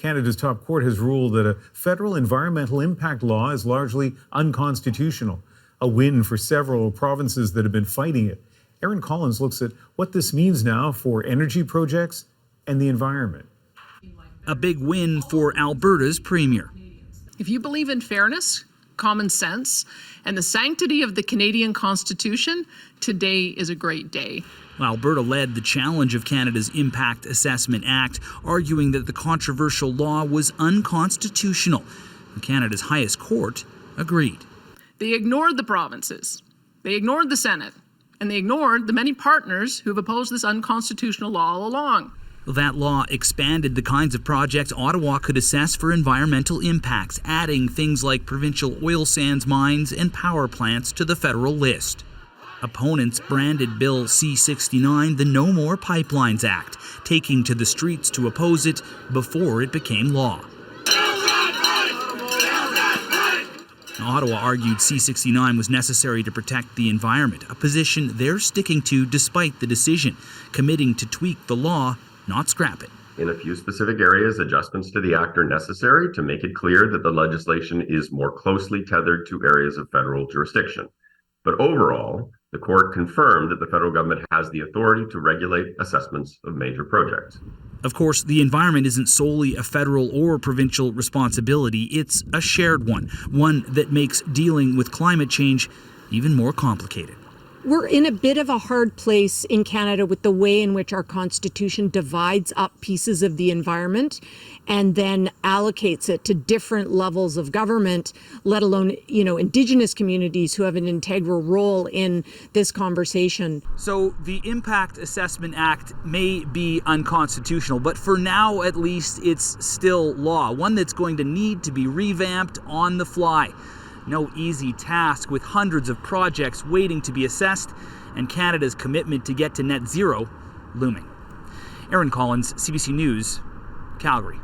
Canada's top court has ruled that a federal environmental impact law is largely unconstitutional, a win for several provinces that have been fighting it. Erin Collins looks at what this means now for energy projects and the environment. A big win for Alberta's premier. If you believe in fairness, common sense, and the sanctity of the Canadian Constitution, today is a great day. Alberta led the challenge of Canada's Impact Assessment Act, arguing that the controversial law was unconstitutional. Canada's highest court agreed. They ignored the provinces, they ignored the Senate, and they ignored the many partners who have opposed this unconstitutional law all along. That law expanded the kinds of projects Ottawa could assess for environmental impacts, adding things like provincial oil sands mines and power plants to the federal list. Opponents branded Bill C69 the No More Pipelines Act, taking to the streets to oppose it before it became law. Ottawa argued C69 was necessary to protect the environment, a position they're sticking to despite the decision, committing to tweak the law, not scrap it. In a few specific areas, adjustments to the act are necessary to make it clear that the legislation is more closely tethered to areas of federal jurisdiction. But overall, the court confirmed that the federal government has the authority to regulate assessments of major projects. Of course, the environment isn't solely a federal or provincial responsibility. It's a shared one that makes dealing with climate change even more complicated. We're in a bit of a hard place in Canada with the way in which our Constitution divides up pieces of the environment and then allocates it to different levels of government, let alone, Indigenous communities who have an integral role in this conversation. So the Impact Assessment Act may be unconstitutional, but for now, at least, it's still law, one that's going to need to be revamped on the fly. No easy task with hundreds of projects waiting to be assessed and Canada's commitment to get to net zero looming. Erin Collins, CBC News, Calgary.